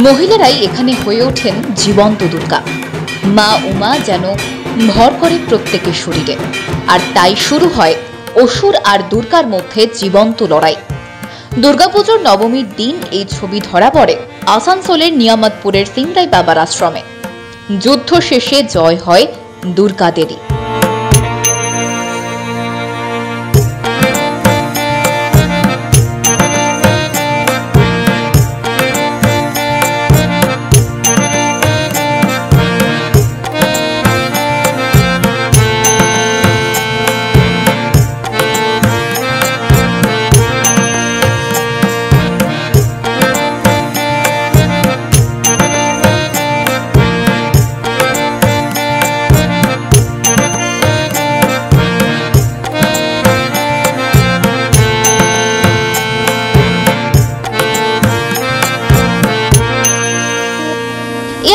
মহিলারাই এখানে হয়ে ওঠেন জীবন্ত দুর্গা। মা উমা যেন ভর করে প্রত্যেকের শরীরে, আর তাই শুরু হয় অসুর আর দুর্গার মধ্যে জীবন্ত লড়াই। দুর্গাপুজোর নবমীর দিন এই ছবি ধরা পড়ে আসানসোলের নিয়ামতপুরের সিংরাই বাবার আশ্রমে। যুদ্ধ শেষে জয় হয় দুর্গাদেরই।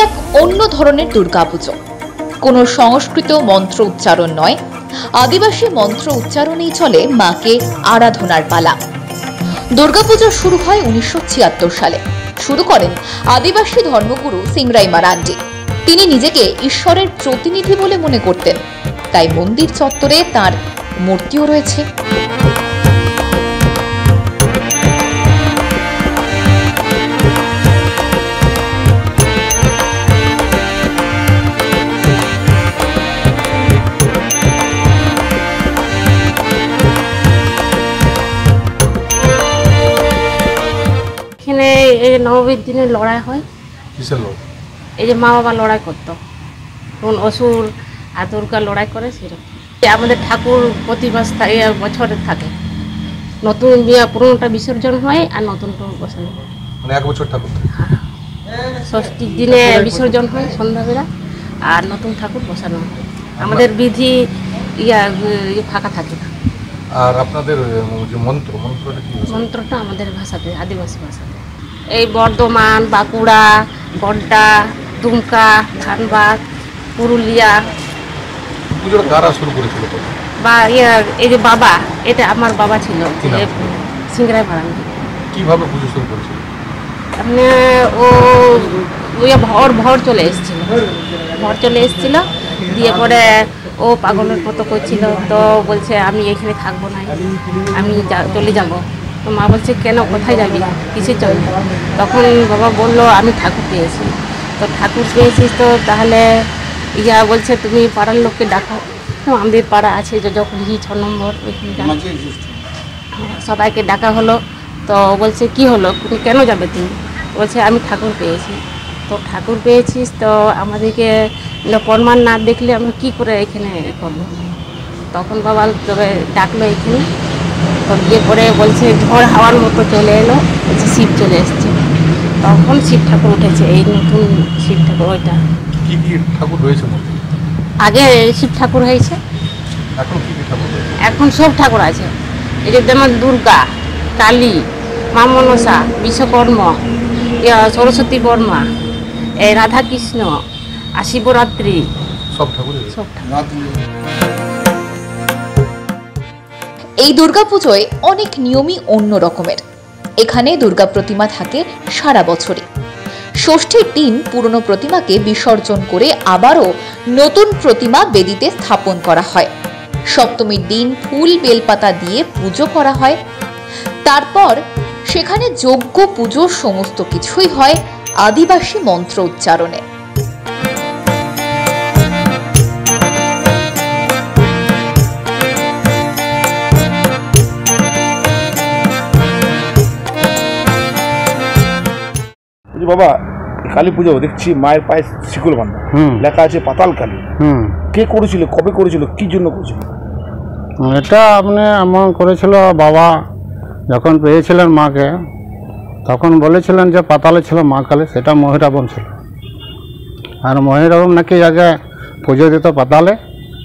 এক অন্য ধরনের দুর্গাপুজো, কোনো সংস্কৃত মন্ত্র উচ্চারণ নয়, আদিবাসী মন্ত্র উচ্চারণেই চলে মাকে আরাধনার পালা। দুর্গাপুজো শুরু হয় 1976 সালে। শুরু করেন আদিবাসী ধর্মগুরু সিংরাই মারান্ডি। তিনি নিজেকে ঈশ্বরের প্রতিনিধি বলে মনে করতেন, তাই মন্দির চত্বরে তার মূর্তিও রয়েছে। এখানে এই নবমীর দিনে লড়াই হয়। এই যে মা বাবা লড়াই করতো, তখন অসুর আর দুর্গা লড়াই করে সেরকম। আমাদের ঠাকুর প্রতি বছরে থাকে, নতুন পুরোনোটা বিসর্জন হয় আর নতুনটা বসানো হয়। মানে এক বছর ঠাকুর ষষ্ঠীর দিনে বিসর্জন হয় সন্ধ্যাবেলা, আর নতুন ঠাকুর বসানো হয়। আমাদের বিধি ফাঁকা থাকে না। আর আপনাদের যে মন্ত্রটা আমাদের ভাষাতে, আদিবাসী ভাষাতে। এই বর্ধমান, বাঁকুড়া, গড্ডা, দুমকা, ধানবাদ, পুরুলিয়া। পুজোটা কারা শুরু করেছিল? বা এই যে বাবা, এটা আমার বাবা ছিল সিংরাই মারান্ডি। কিভাবে পুজো শুরু করেছিল? মানে ওর ভর চলে এসেছিল, দিয়ে পরে ও পাগলের মতো করছিল। তো বলছে আমি এখানে থাকবো না, আমি চলে যাব। তো মা বলছে কেন, কোথায় যাবি, কিসের জন্য? তখন বাবা বলল আমি ঠাকুর পেয়েছি। তো ঠাকুর পেয়েছিস তো তাহলে বলছে তুমি পাড়ার লোককে ডাকো। আমাদের পাড়া আছে যখন 6 নম্বর, সবাইকে ডাকা হলো। তো বলছে কি হলো, কেন যাবে তুমি? বলছে আমি ঠাকুর পেয়েছি। তো ঠাকুর পেয়েছিস তো আমাদেরকে প্রমাণ না দেখলে আমরা কী করে এখানে করবো? তখন বাবা তবে ডাকলো এখানে। তো গিয়ে পরে বলছে ঝড় হাওয়ার মতো চলে এলো, বলছে শিব চলে এসছে। তখন শিব ঠাকুর উঠেছে, এই নতুন শিব ঠাকুর। ওইটা কি কি ঠাকুর রয়েছে? আগে শিব ঠাকুর হয়েছে, এখন কি কি ঠাকুর? এখন সব ঠাকুর আছে। এই যে যেমন দুর্গা, কালী, মা মনসা, বিশ্বকর্মা, সরস্বতী বর্মা, এই রাধা কৃষ্ণ, আর শিবরাত্রি, সব ঠাকুর। এই দুর্গাপুজোয় অনেক নিয়মই অন্য রকমের। এখানে দুর্গা প্রতিমা থাকে সারা বছরই। ষষ্ঠীর দিন পুরনো প্রতিমাকে বিসর্জন করে আবারও নতুন প্রতিমা বেদিতে স্থাপন করা হয়। সপ্তমীর দিন ফুল বেলপাতা দিয়ে পুজো করা হয়। তারপর সেখানে যজ্ঞ, পুজো সমস্ত কিছুই হয় আদিবাসী মন্ত্র উচ্চারণে। বাবা, কালী পুজো দেখছি মায়ের পায়ে শিকল বাঁধা, লেখা আছে পাতাল কালী। কে করেছিল, কবে করেছিল, কি জন্য করেছিল? এটা আপনি এমন করেছিল, বাবা যখন পেয়েছিলেন মাকে তখন বলেছিলেন যে পাতালে ছিল মা কালী, সেটা মহিরাবণ ছিল। আর মহিরাবণ নাকি আগে পুজো দিত পাতালে।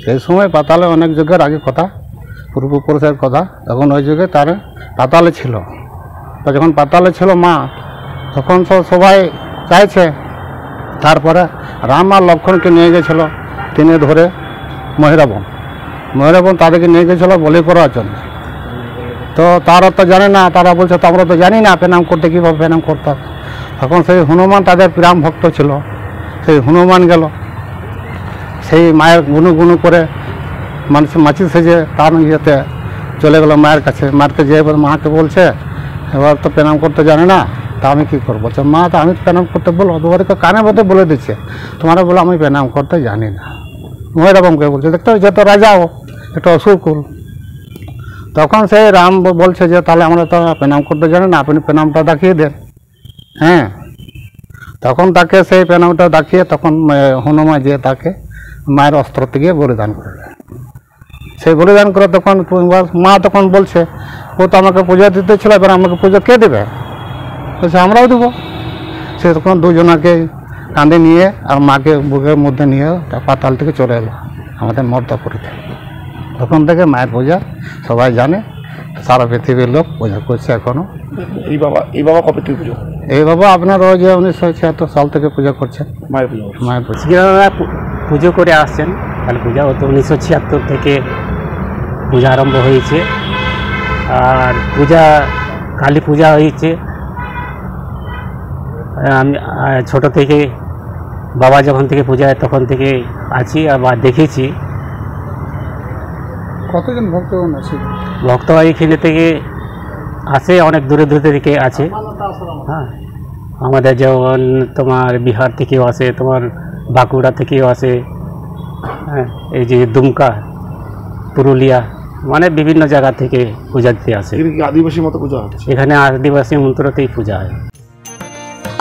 সেই সময় পাতালে অনেক যুগের আগে কথা, পূর্বপুরুষের কথা, তখন ওই যুগে তার পাতালে ছিল। তো যখন পাতালে ছিল মা, তখন তো সবাই চাইছে। তারপরে রাম আর লক্ষ্মণকে নিয়ে গেছিল, তিনি ধরে মহিরাবণ তাদেরকে নিয়ে গেছিল বলি করার জন্য। তো তারা তো জানে না, তারা বলছে তো আমরা তো জানি না প্রণাম করতে, কীভাবে প্রণাম করতাম। তখন সেই হনুমান তাদের প্রাণ ভক্ত ছিল, সেই হনুমান গেল, সেই মায়ের গুনু করে মানুষ মাছি সেজে তার ইয়েতে চলে গেল মায়ের কাছে। মাকে যে এবার মাকে বলছে, এবার তো প্রণাম করতে জানে না, তা আমি কী করবো? বলছে মা তো আমি প্রণাম করতে বলো, ওদেরকে কানে মধ্যে বলে দিচ্ছে, তোমারা বলো আমি প্রণাম করতে জানি না। এরকমকে বলছে, দেখতে যে তো রাজাও একটা অসুরকুল। তখন সেই রাম বলছে যে তাহলে আমরা তো প্রণাম করতে জানি না, আপনি প্রণামটা দেখিয়ে দেন। হ্যাঁ, তখন তাকে সেই প্রণামটা দেখিয়ে তখন হনুমান যে তাকে মায়ের অস্ত্র থেকে বলিদান করে দেয়। সেই বলিদান করে তখন মা তখন বলছে, ও তো আমাকে পূজা দিতে ছিল, এবার আমাকে পুজো কে দেবে? বলছে আমরাও দেবো। সে তখন দুজনাকে কাঁধে নিয়ে আর মাকে বুকের মধ্যে নিয়ে পাতাল থেকে চলে এলো আমাদের মর্দাপুরীতে। তখন থেকে মায়ের পূজা সবাই জানে, সারা পৃথিবীর লোক পূজা করছে এখনও। এই বাবা কবে থেকে পুজো? এই বাবা আপনার ওই যে 1976 সাল থেকে পূজা করছেন মায়ের পুজো। মায়ের পূজা পুজো করে আসছেন। কালী পূজা তো 1976 থেকে পূজা আরম্ভ হয়েছে। আর পূজা কালী পূজা হয়েছে আমি ছোট থেকে, বাবা যখন থেকে পূজায় তখন থেকে আছি আবার দেখেছি। কতজন ভক্তগণ আছে? ভক্ত এখানে থেকে আসে, অনেক দূরে দূরে থেকে আছে। হ্যাঁ, আমাদের যেমন তোমার বিহার থেকেও আসে, তোমার বাঁকুড়া থেকেও আসে, হ্যাঁ, এই যে দুমকা, পুরুলিয়া, মানে বিভিন্ন জায়গা থেকে পূজা দিতে আসে। আদিবাসী মতো পূজা হচ্ছে এখানে আদিবাসী মন্ত্রতেই পূজা হয়।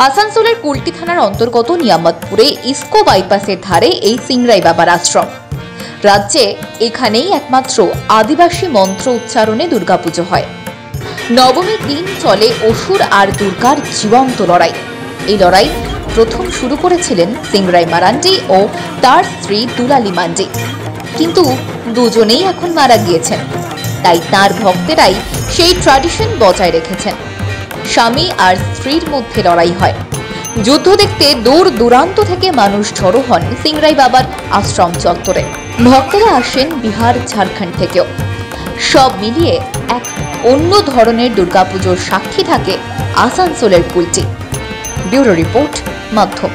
আসানসোলের কুলটি থানার অন্তর্গত নিয়ামতপুরে ইসকো বাইপাসের ধারে এই সিংরাই বাবার আশ্রম। রাজ্যে এখানেই একমাত্র আদিবাসী মন্ত্র উচ্চারণে দুর্গাপুজো হয়। নবমীর দিন চলে অসুর আর দুর্গার জীবন্ত লড়াই। এই লড়াই প্রথম শুরু করেছিলেন সিংরাই মারান্ডি ও তার স্ত্রী দুলালী মান্ডি, কিন্তু দুজনেই এখন মারা গিয়েছেন। তাই তার ভক্তেরাই সেই ট্র্যাডিশন বজায় রেখেছেন। স্বামী আর স্ত্রীর মধ্যে লড়াই হয়। যুদ্ধ দেখতে দূর দূরান্ত থেকে মানুষ জড়ো হন সিংরাই বাবার আশ্রম চত্বরে। ভক্তরা আসেন বিহার, ঝাড়খণ্ড থেকেও। সব মিলিয়ে এক অন্য ধরনের দুর্গাপুজোর সাক্ষী থাকে আসানসোলের কুলটি। ব্যুরো রিপোর্ট, মাধ্যম।